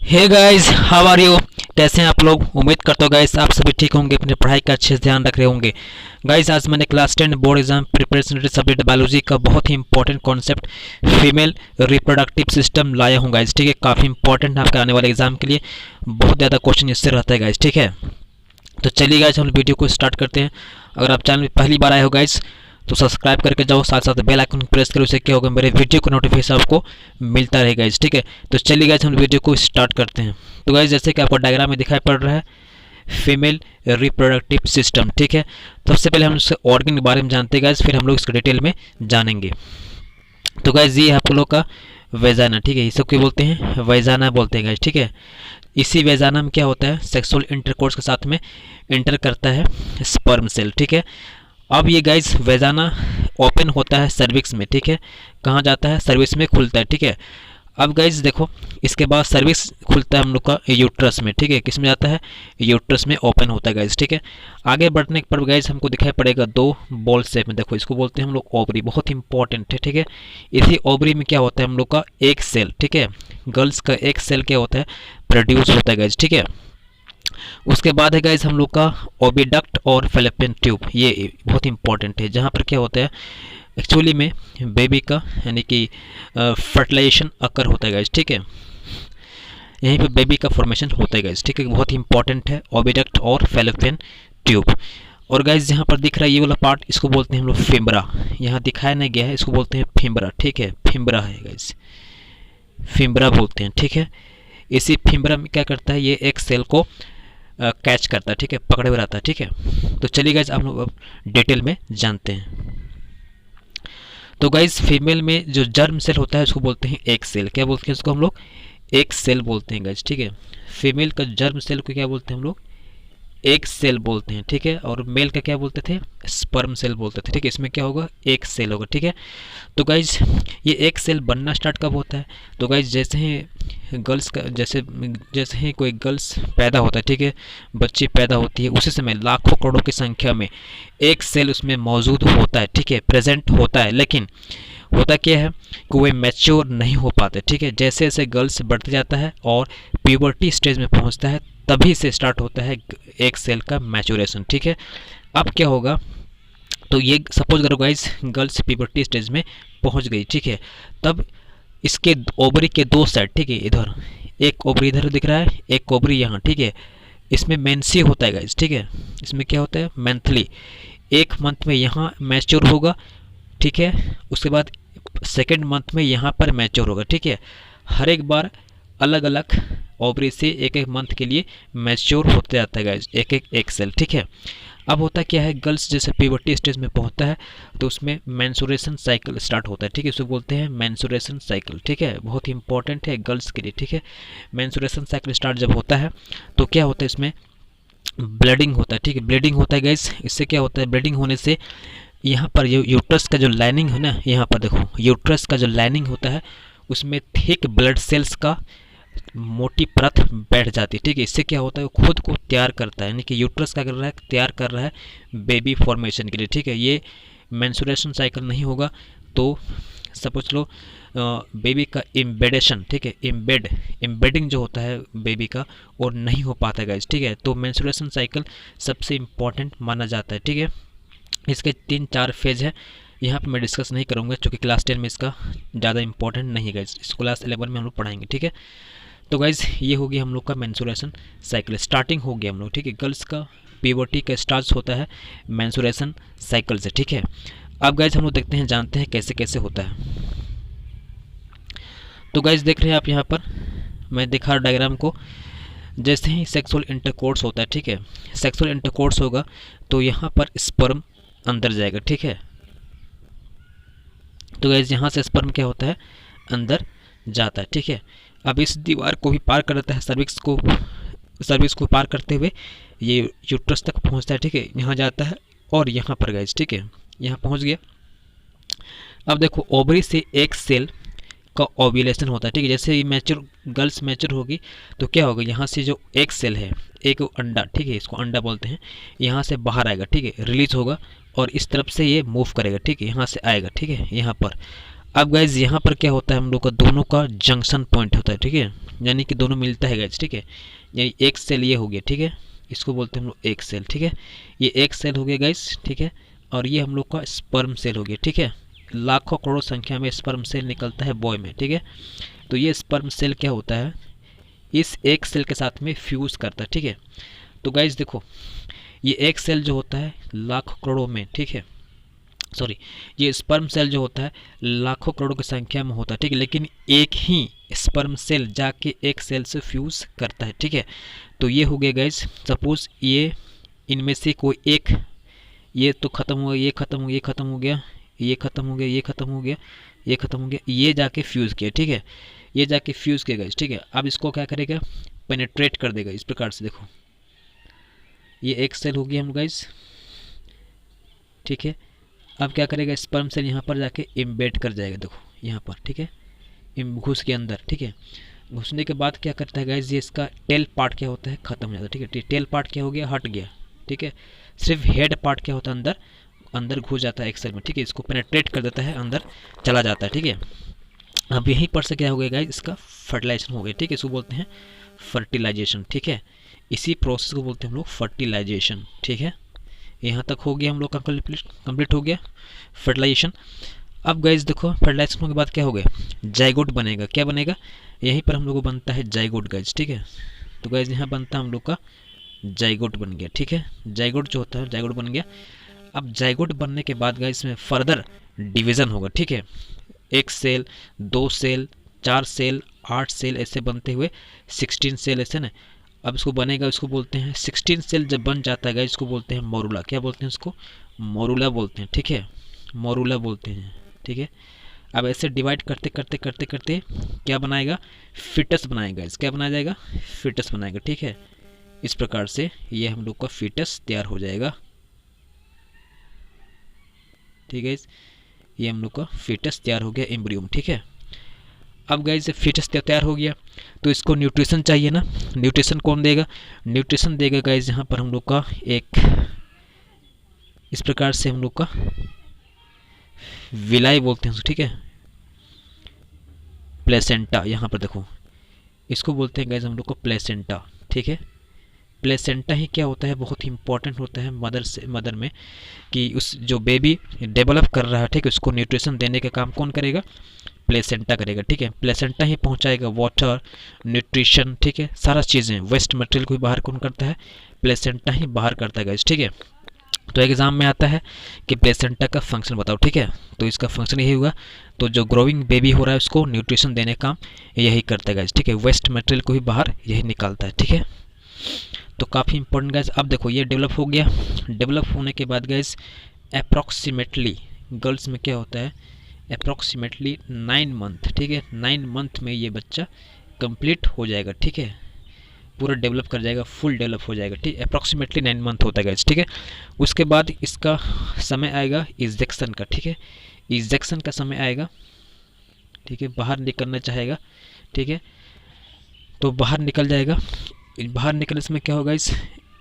Hey guys, how are you. कैसे हैं आप लोग। उम्मीद करता हूँ गाइस आप सभी ठीक होंगे, अपनी पढ़ाई का अच्छे से ध्यान रख रहे होंगे। गाइस आज मैंने class 10 board exam preparation subject biology का बहुत ही important concept female reproductive system लाया हूँ गाइस। ठीक है, काफ़ी इंपॉर्टेंट है आपके आने वाले एग्जाम के लिए, बहुत ज़्यादा क्वेश्चन इससे रहता है गाइस। ठीक है, तो चलिए गाइस हम वीडियो को स्टार्ट करते हैं। अगर आप चैनल में पहली बार आए हो गाइस तो सब्सक्राइब करके जाओ, साथ साथ बेल आइकन प्रेस करो। उससे क्या होगा, मेरे वीडियो का नोटिफिकेशन आपको मिलता रहेगा गाइस। ठीक है, तो चलिए गाइस हम वीडियो को स्टार्ट करते हैं। तो गाइस जैसे कि आपको डायग्राम में दिखाई पड़ रहा है फीमेल रिप्रोडक्टिव सिस्टम। ठीक है, तो सबसे पहले हम इसके ऑर्गन के बारे में जानते हैं गाइस, फिर हम लोग इसको डिटेल में जानेंगे। तो गाइस ये है आप लोग का वेजाना। ठीक है, इसको क्या बोलते हैं, वेजाना बोलते हैं गाइस। ठीक है, इसी वेजाना में क्या होता है, सेक्सुअल इंटरकोर्स के साथ में इंटर करता है स्पर्म सेल। ठीक है, अब ये गाइस वेजाना ओपन होता है सर्विक्स में। ठीक है, कहाँ जाता है, सर्विक्स में खुलता है। ठीक है, अब गाइस देखो इसके बाद सर्विक्स खुलता है हम लोग का यूट्रस में। ठीक है, किस में जाता है, यूट्रस में ओपन होता है गाइस। ठीक है, आगे बढ़ने पर गाइस हमको दिखाई पड़ेगा दो बॉल शेप में। देखो इसको बोलते हैं हम लोग ओवरी, बहुत इंपॉर्टेंट है। ठीक है, इसी ओवरी में क्या होता है हम लोग का एक सेल। ठीक है, गर्ल्स का एक सेल क्या होता है, प्रोड्यूस होता है गाइस। ठीक है, उसके बाद है गाइस हम लोग का ओविडक्ट और फेलोपियन ट्यूब, ये बहुत इंपॉर्टेंट है, जहाँ पर क्या होता है एक्चुअली में बेबी का यानी कि फर्टिलाइजेशन अकर होता है गाइस। ठीक है, यहीं पे बेबी का फॉर्मेशन होता है गाइस। ठीक है, बहुत इंपॉर्टेंट है ओविडक्ट और फेलोपियन ट्यूब। और गाइस यहाँ पर दिख रहा है ये वाला पार्ट, इसको बोलते हैं हम लोग फिम्बरा। यहाँ दिखाया नहीं गया है, इसको बोलते हैं फिम्बरा। ठीक है, फिम्बरा है गाइस, फिम्बरा बोलते हैं। ठीक है, इसी फिम्बरा में क्या करता है, ये एक सेल को कैच करता है। ठीक है, पकड़े हुए रहता है। ठीक है, तो चलिए गाइस आप लोग डिटेल में जानते हैं। तो गाइस फीमेल में जो जर्म सेल होता है उसको बोलते हैं एक सेल। क्या बोलते हैं उसको हम लोग, एक सेल बोलते हैं गाइस। ठीक है, फीमेल का जर्म सेल को क्या बोलते हैं हम लोग, एक सेल बोलते हैं। ठीक है, और मेल का क्या बोलते थे, स्पर्म सेल बोलते थे। ठीक है, इसमें क्या होगा, एक सेल होगा। ठीक है, तो गाइज ये एक सेल बनना स्टार्ट कब होता है, तो गाइज जैसे ही गर्ल्स का जैसे ही कोई गर्ल्स पैदा होता है, ठीक है, बच्ची पैदा होती है, उसी समय लाखों करोड़ों की संख्या में एक सेल उसमें मौजूद होता है। ठीक है, प्रेजेंट होता है, लेकिन होता क्या है कि वे मैच्योर नहीं हो पाते। ठीक है, जैसे जैसे गर्ल्स बढ़ते जाता है और प्यूबर्टी स्टेज में पहुंचता है, तभी से स्टार्ट होता है एक सेल का मैच्योरेशन। ठीक है, अब क्या होगा, तो ये सपोज करो गाइस गर्ल्स प्यूबर्टी स्टेज में पहुंच गई। ठीक है, तब इसके ओवरी के दो साइड, ठीक है, इधर एक ओवरी इधर दिख रहा है, एक ओवरी यहाँ। ठीक है, इसमें मेंसी होता है गाइस। ठीक है, इसमें क्या होता है, मंथली, एक मंथ में यहाँ मैच्योर होगा। ठीक है, उसके बाद सेकेंड मंथ में यहाँ पर मैच्योर होगा। ठीक है, हर एक बार अलग अलग ओवरी से एक एक मंथ के लिए मैच्योर होते जाता है गाइस, एक सेल। ठीक है, अब होता क्या है, गर्ल्स जैसे प्यूबर्टी स्टेज में पहुंचता है तो उसमें मेंसुरेशन साइकिल स्टार्ट होता है। ठीक है, इसको बोलते हैं मेंसुरेशन साइकिल। ठीक है, बहुत ही इंपॉर्टेंट है गर्ल्स के लिए। ठीक है, मेंसुरेशन साइकिल स्टार्ट जब होता है तो क्या होता है, इसमें ब्लीडिंग होता है। ठीक है, ब्लीडिंग होता है गाइस, इससे क्या होता है, ब्लीडिंग होने से यहाँ पर यूट्रस का जो लाइनिंग है ना, यहाँ पर देखो यूट्रस का जो लाइनिंग होता है उसमें थिक ब्लड सेल्स का मोटी परत बैठ जाती है। ठीक है, इससे क्या होता है, वो खुद को तैयार करता है, यानी कि यूट्रस क्या कर रहा है, तैयार कर रहा है बेबी फॉर्मेशन के लिए। ठीक है, ये मेंसुरेशन साइकिल नहीं होगा तो सपोज लो बेबी का इम्बेडेशन, ठीक है, इम्बेडिंग जो होता है बेबी का वो नहीं हो पाता है गाइस। ठीक है, तो मेंसुरेशन साइकिल सबसे इम्पॉर्टेंट माना जाता है। ठीक है, इसके 3-4 फेज है, यहाँ पे मैं डिस्कस नहीं करूँगा क्योंकि क्लास 10 में इसका ज़्यादा इंपॉर्टेंट नहीं है गाइस, इसको क्लास 11 में हम लोग पढ़ाएंगे। ठीक है, तो गाइज ये हो गया हम लोग का मेंसुरेशन साइकिल, स्टार्टिंग हो गया हम लोग। ठीक है, गर्ल्स का प्यूबर्टी का स्टार्ट होता है मेंसुरेशन साइकिल से। ठीक है, अब गाइज हम लोग देखते हैं, जानते हैं कैसे कैसे होता है। तो गाइज देख रहे हैं आप यहाँ पर, मैं दिखा डायग्राम को, जैसे ही सेक्सुअल इंटरकोर्स होता है, ठीक है, सेक्सुअल इंटरकोर्स होगा तो यहाँ पर स्पर्म अंदर जाएगा। ठीक है, तो गाइज यहाँ से स्पर्म क्या होता है, अंदर जाता है। ठीक है, अब इस दीवार को भी पार कर देता है, सर्विक्स को पार करते हुए ये यूट्रस तक पहुंचता है। ठीक है, यहाँ जाता है और यहाँ पर गाइस, ठीक है, यहाँ पहुंच गया। अब देखो ओवरी से एक सेल का ओव्यूलेशन होता है। ठीक है, जैसे ही गर्ल्स मैच्योर होगी तो क्या होगा, यहाँ से जो एक सेल है, एक अंडा, ठीक है, इसको अंडा बोलते हैं, यहाँ से बाहर आएगा। ठीक है, रिलीज होगा और इस तरफ से ये मूव करेगा। ठीक है, यहाँ से आएगा। ठीक है, यहाँ पर अब गाइज यहाँ पर क्या होता है, हम लोग का दोनों का जंक्शन पॉइंट होता है, ठीक है, यानी कि दोनों मिलता है गाइज, ठीक है। यानी एक सेल ये हो गया, ठीक है, इसको बोलते हैं हम लोग एक सेल, ठीक है। ये एक सेल हो गया गाइज, ठीक है, और ये हम लोग का स्पर्म सेल हो गया, ठीक है। लाखों करोड़ों संख्या में स्पर्म सेल निकलता है बॉय में, ठीक है। तो ये स्पर्म सेल क्या होता है, इस एक सेल के साथ में फ्यूज़ करता है, ठीक है। तो गाइज देखो, ये एक सेल जो होता है लाखों करोड़ों में, ठीक है, सॉरी, ये स्पर्म सेल जो होता है लाखों करोड़ों की संख्या में होता है, ठीक है, लेकिन एक ही स्पर्म सेल जाके एक सेल से फ्यूज़ करता है, ठीक है। तो ये हो गया गाइज, सपोज ये इनमें से कोई एक, ये तो ख़त्म हो गया, ये ख़त्म हो गया, ये ख़त्म हो गया, ये ख़त्म हो गया, ये ख़त्म हो गया, ये ख़त्म हो गया, ये जाके फ्यूज़ किया, ठीक है, ये जाके फ्यूज़ किया गाइज, ठीक है। अब इसको क्या करेगा, पेनेट्रेट कर देगा इस प्रकार से, देखो ये एक सेल हो गया हम गाइज, ठीक है। अब क्या करेगा, स्पर्म सेल यहाँ पर जाके इम्बेड कर जाएगा, देखो यहाँ पर, ठीक है, घुस के अंदर, ठीक है। घुसने के बाद क्या करता है गाइज, ये इसका टेल पार्ट क्या होता है, ख़त्म हो जाता है, ठीक है। टेल पार्ट क्या हो गया, हट गया, ठीक है। सिर्फ हेड पार्ट क्या होता है, अंदर अंदर घुस जाता है एक सेल में, ठीक है, इसको पेनेट्रेट कर देता है, अंदर चला जाता है, ठीक है। अब यहीं पर से क्या हो गया गाइज, इसका फर्टिलाइजेशन हो गया, ठीक है, इसको बोलते हैं फर्टिलाइजेशन, ठीक है। इसी प्रोसेस को बोलते हैं हम लोग फर्टिलाइजेशन, ठीक है। यहाँ तक हो गया हम लोग का कंप्लीट हो गया फर्टिलाइजेशन। अब गाइज देखो, फर्टिलाइजेशन के बाद क्या हो गया, जाइगोट बनेगा, क्या बनेगा, यहीं पर हम लोग को बनता है जाइगोट गाइज, ठीक है। तो गाइज यहाँ बनता है हम लोग का जाइगोट बन गया, ठीक है, जाइगोट जो होता है जाइगोट बन गया। अब जाइगोट बनने के बाद गाइज इसमें फर्दर डिवीज़न होगा, ठीक है, एक सेल, दो सेल, 4 सेल, 8 सेल, ऐसे बनते हुए 16 सेल, ऐसे ना। अब इसको बनेगा, इसको बोलते हैं 16 सेल जब बन जाता है गाइस, इसको बोलते हैं मोरूला, क्या बोलते हैं इसको, मोरूला बोलते हैं, ठीक है, मोरूला बोलते हैं, ठीक है। अब ऐसे डिवाइड करते करते करते करते क्या बनाएगा, फिटस बनाएगा, इस क्या बनाया जाएगा, फिटस बनाएगा, ठीक है। इस प्रकार से ये हम लोग का फिटस तैयार हो जाएगा, ठीक है। ये हम लोग का फिटस तैयार हो गया, एम्ब्रियो, ठीक है। अब गाइस फिटस तैयार हो गया, तो इसको न्यूट्रिशन चाहिए ना, न्यूट्रिशन कौन देगा, न्यूट्रिशन देगा गाइस यहाँ पर हम लोग का एक, इस प्रकार से हम लोग का विलाई बोलते हैं, ठीक है, प्लेसेंटा, यहाँ पर देखो इसको बोलते हैं गाइस हम लोग को प्लेसेंटा, ठीक है। प्लेसेंटा ही क्या होता है, बहुत ही इंपॉर्टेंट होता है मदर में, कि उस जो बेबी डेवलप कर रहा है, ठीक है, उसको न्यूट्रिशन देने का काम कौन करेगा, प्लेसेंटा करेगा, ठीक है। प्लेसेंटा ही पहुंचाएगा वाटर, न्यूट्रिशन, ठीक है, सारा चीज़ें, वेस्ट मटेरियल को बाहर कौन करता है, प्लेसेंटा ही बाहर करता है गाइस, ठीक है। तो एग्जाम में आता है कि प्लेसेंटा का फंक्शन बताओ, ठीक है, तो इसका फंक्शन यही हुआ, तो जो ग्रोइंग बेबी हो रहा है उसको न्यूट्रिशन देने का काम यही करता है गाइस, ठीक है, वेस्ट मटेरियल को भी बाहर यही निकालता है, ठीक है। तो काफ़ी इंपॉर्टेंट गाइस। अब देखो ये डेवलप हो गया, डेवलप होने के बाद गाइस अप्रॉक्सीमेटली गर्ल्स में क्या होता है, अप्रॉक्सीमेटली 9 मंथ, ठीक है, 9 मंथ में ये बच्चा कंप्लीट हो जाएगा, ठीक है, पूरा डेवलप कर जाएगा, फुल डेवलप हो जाएगा, ठीक है, अप्रॉक्सीमेटली 9 मंथ होता है गाइस, ठीक है। उसके बाद इसका समय आएगा इजेक्शन का, ठीक है, इजेक्शन का समय आएगा, ठीक है, बाहर निकलना चाहेगा, ठीक है, तो बाहर निकल जाएगा। बाहर निकलने से क्या होगा, इस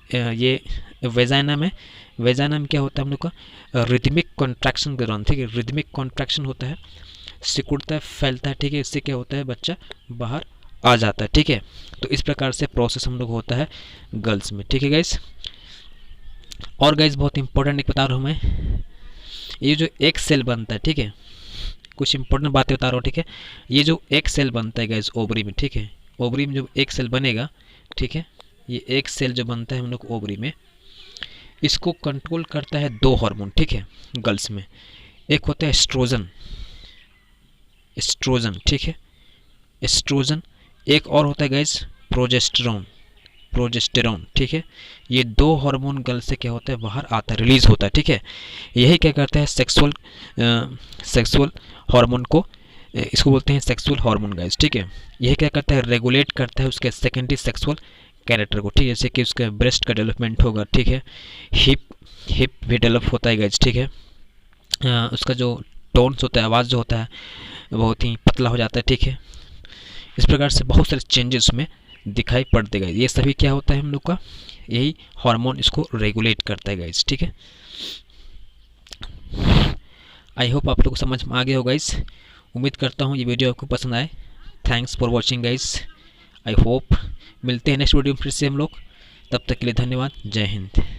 ये वेजाइना में क्या होता है हम लोग का रिदमिक कॉन्ट्रैक्शन के दौरान, ठीक है, रिदमिक कॉन्ट्रैक्शन होता है, सिकुड़ता है, फैलता है, ठीक है, इससे क्या होता है, बच्चा बाहर आ जाता है, ठीक है। तो इस प्रकार से प्रोसेस हम लोग होता है गर्ल्स में, ठीक है गाइस। और गाइस बहुत इंपॉर्टेंट एक बता रहा हूँ मैं, ये जो एक सेल बनता है, ठीक है, कुछ इंपॉर्टेंट बातें बता रहा हूँ, ठीक है। ये जो एक सेल बनता है गाइस ओवरी में, ठीक है, ओवरी में जो एक सेल बनेगा, ठीक है, ये एक सेल जो बनता है हम लोग ओवरी में, इसको कंट्रोल करता है 2 हार्मोन, ठीक है, गर्ल्स में। एक होता है एस्ट्रोजन, ठीक है, एस्ट्रोजन। एक और होता है गाइस प्रोजेस्टेरॉन, ठीक है। ये 2 हार्मोन गर्ल से क्या होता है, बाहर आता है, रिलीज होता है, ठीक है। यही क्या करता है, सेक्सुअल हार्मोन को, इसको बोलते हैं सेक्सुअल हार्मोन गाइस, ठीक है। यही क्या करता है, रेगुलेट करता है उसके सेकेंडरी सेक्सुअल कैरेक्टर को, ठीक है, जैसे कि उसका ब्रेस्ट का डेवलपमेंट होगा, ठीक है, हिप भी डेवलप होता है गाइस, ठीक है। उसका जो टोन्स होता है, आवाज़ जो होता है बहुत ही पतला हो जाता है, ठीक है। इस प्रकार से बहुत सारे चेंजेस में दिखाई पड़ते गाइस। ये सभी क्या होता है हम लोग का, यही हार्मोन इसको रेगुलेट करता है गाइस, ठीक है। आई होप आप लोग को समझ में आ गया हो गाइस। उम्मीद करता हूँ ये वीडियो आपको पसंद आए। Thanks for watching guys. I hope मिलते हैं नेक्स्ट वीडियो में फिर से हम लोग। तब तक के लिए धन्यवाद। जय हिंद।